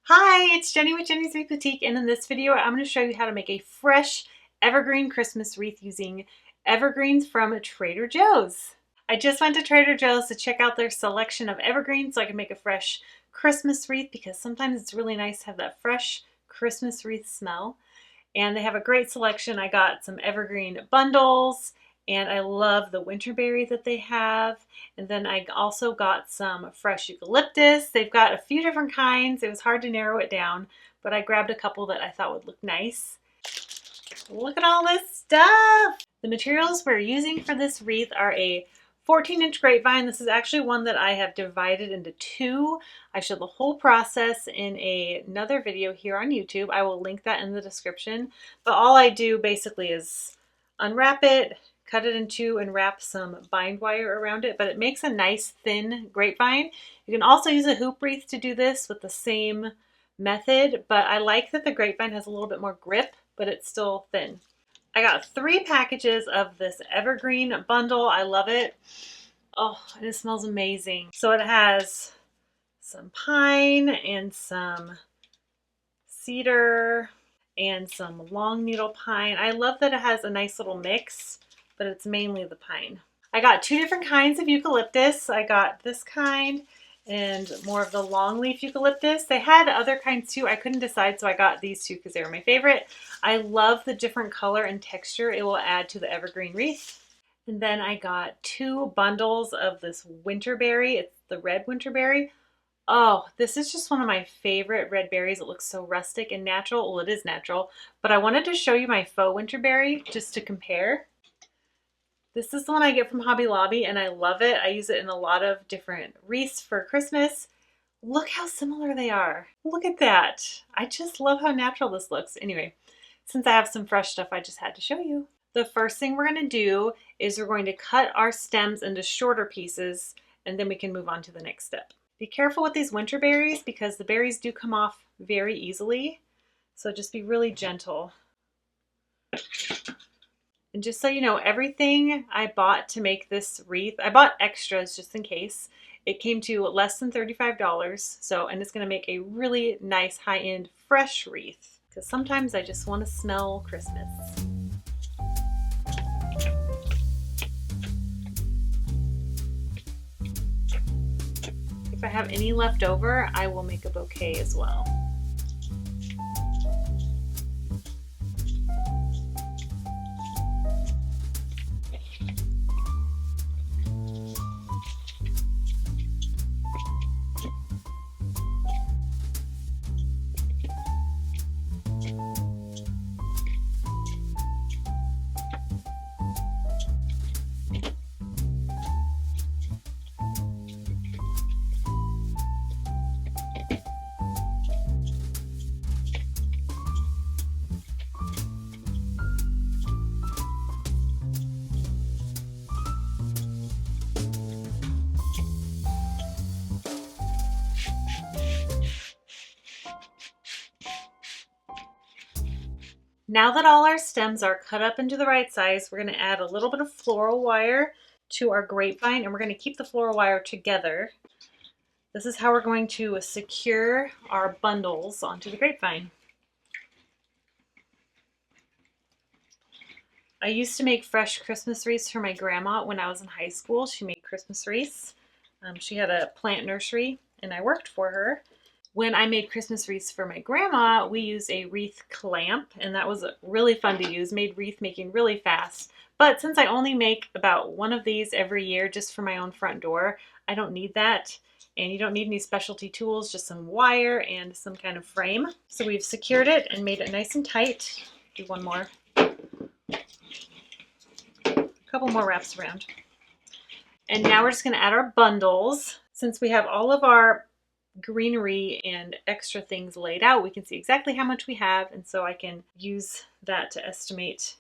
Hi, it's Jenny with Jenny's Wreath Boutique, and in this video I'm going to show you how to make a fresh evergreen Christmas wreath using evergreens from Trader Joe's. I just went to Trader Joe's to check out their selection of evergreens so I can make a fresh Christmas wreath, because sometimes it's really nice to have that fresh Christmas wreath smell. And they have a great selection. I got some evergreen bundles, and I love the winterberry that they have. And then I also got some fresh eucalyptus. They've got a few different kinds. It was hard to narrow it down, but I grabbed a couple that I thought would look nice. Look at all this stuff! The materials we're using for this wreath are a 14-inch grapevine. This is actually one that I have divided into two. I show the whole process in another video here on YouTube. I will link that in the description. But all I do basically is unwrap it, cut it in two, and wrap some bind wire around it. But it makes a nice thin grapevine. You can also use a hoop wreath to do this with the same method, but I like that the grapevine has a little bit more grip, but it's still thin. I got 3 packages of this evergreen bundle. I love it. Oh, and it smells amazing. So it has some pine and some cedar and some long needle pine. I love that it has a nice little mix, but it's mainly the pine. I got 2 different kinds of eucalyptus. I got this kind and more of the longleaf eucalyptus. They had other kinds too. I couldn't decide, so I got these 2 because they were my favorite. I love the different color and texture it will add to the evergreen wreath. And then I got 2 bundles of this winterberry. It's the red winterberry. Oh, this is just one of my favorite red berries. It looks so rustic and natural. Well, it is natural, but I wanted to show you my faux winterberry just to compare. This is the one I get from Hobby Lobby, and I love it. I use it in a lot of different wreaths for Christmas. Look how similar they are. Look at that. I just love how natural this looks. Anyway, since I have some fresh stuff, I just had to show you. The first thing we're going to do is we're going to cut our stems into shorter pieces, and then we can move on to the next step. Be careful with these winter berries because the berries do come off very easily, so just be really gentle. And just so you know, everything I bought to make this wreath, I bought extras just in case. It came to less than $35, and it's going to make a really nice high-end fresh wreath, because sometimes I just want to smell Christmas. If I have any left over, I will make a bouquet as well. Now that all our stems are cut up into the right size, we're going to add a little bit of floral wire to our grapevine, and we're going to keep the floral wire together. This is how we're going to secure our bundles onto the grapevine. I used to make fresh Christmas wreaths for my grandma when I was in high school. She made Christmas wreaths. She had a plant nursery, and I worked for her. When I made Christmas wreaths for my grandma, we used a wreath clamp, and that was really fun to use, made wreath making really fast. But since I only make about 1 of these every year just for my own front door, I don't need that. And you don't need any specialty tools, just some wire and some kind of frame. So we've secured it and made it nice and tight. Do one more. A couple more wraps around. And now we're just going to add our bundles. Since we have all of our greenery and extra things laid out, we can see exactly how much we have, and so I can use that to estimate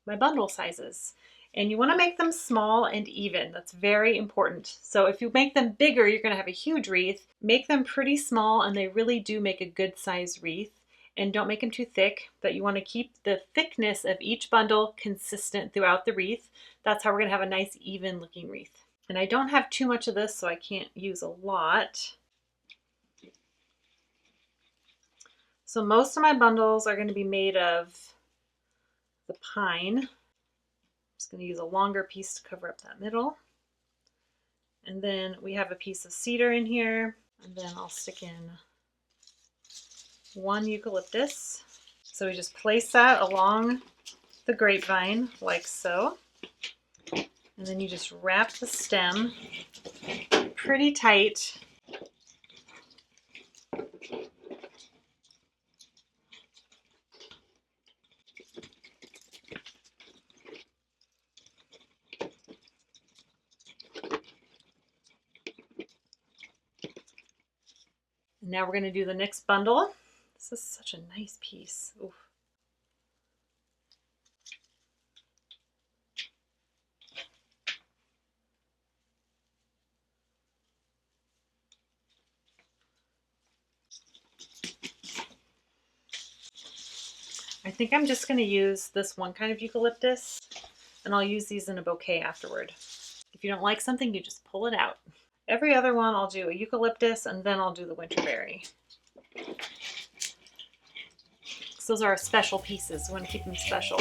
my bundle sizes. And you want to make them small and even. That's very important. So if you make them bigger, you're going to have a huge wreath. Make them pretty small, and they really do make a good size wreath. And don't make them too thick, but you want to keep the thickness of each bundle consistent throughout the wreath. That's how we're going to have a nice even looking wreath. And I don't have too much of this, so I can't use a lot. So most of my bundles are going to be made of the pine. I'm just going to use a longer piece to cover up that middle. And then we have a piece of cedar in here. And then I'll stick in one eucalyptus. So we just place that along the grapevine like so. And then you just wrap the stem pretty tight. And now we're going to do the next bundle. This is such a nice piece. Oof. I think I'm just going to use this one kind of eucalyptus, and I'll use these in a bouquet afterward. If you don't like something, you just pull it out. Every other one I'll do a eucalyptus, and then I'll do the winterberry. So those are our special pieces. We want to keep them special.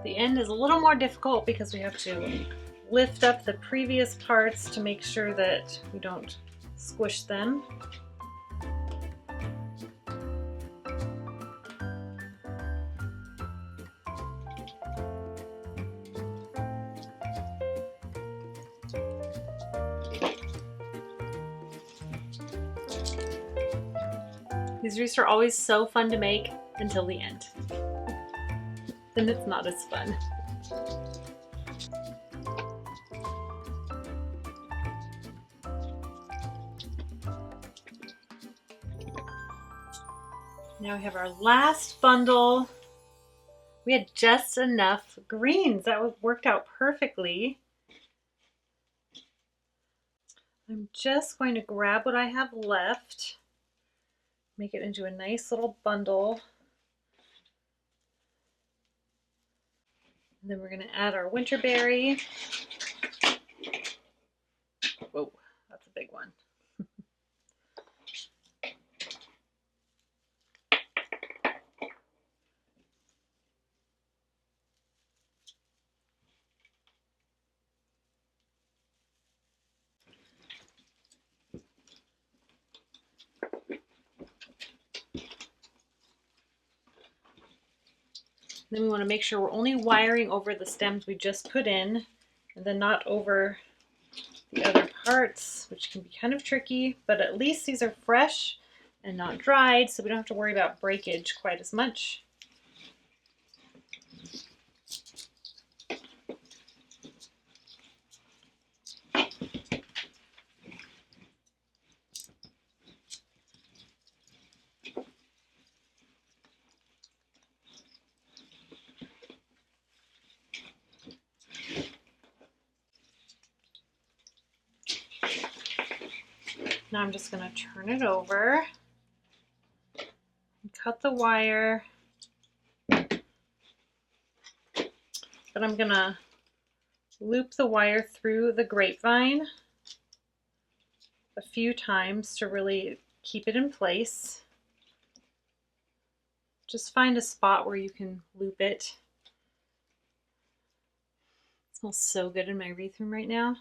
The end is a little more difficult because we have to lift up the previous parts to make sure that we don't squish them. These wreaths are always so fun to make until the end. Then it's not as fun. Now we have our last bundle. We had just enough greens. That worked out perfectly. I'm just going to grab what I have left, make it into a nice little bundle. And then we're going to add our winterberry. Whoa, that's a big one. Then we want to make sure we're only wiring over the stems we just put in, and then not over the other parts, which can be kind of tricky, but at least these are fresh and not dried, so we don't have to worry about breakage quite as much. Now I'm just going to turn it over and cut the wire. But I'm going to loop the wire through the grapevine a few times to really keep it in place. Just find a spot where you can loop it. It smells so good in my wreath room right now.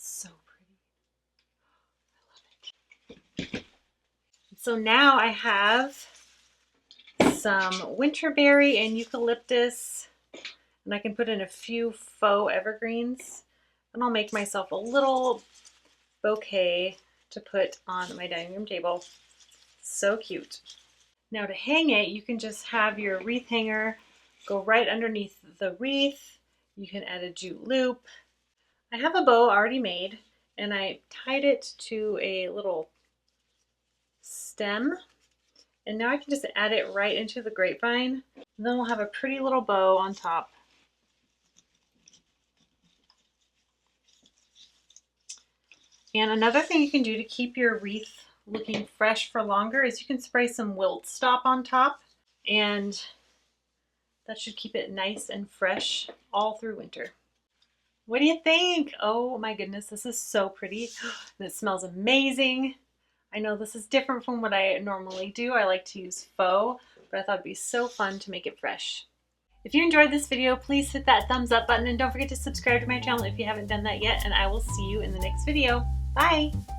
So pretty. I love it. So now I have some winterberry and eucalyptus, and I can put in a few faux evergreens, and I'll make myself a little bouquet to put on my dining room table. So cute. Now to hang it, you can just have your wreath hanger go right underneath the wreath. You can add a jute loop. I have a bow already made, and I tied it to a little stem, and now I can just add it right into the grapevine, and then we'll have a pretty little bow on top. And another thing you can do to keep your wreath looking fresh for longer is you can spray some wilt stop on top, and that should keep it nice and fresh all through winter. What do you think? Oh my goodness, this is so pretty. And it smells amazing. I know this is different from what I normally do. I like to use faux, but I thought it'd be so fun to make it fresh. If you enjoyed this video, please hit that thumbs up button, and don't forget to subscribe to my channel if you haven't done that yet, and I will see you in the next video. Bye!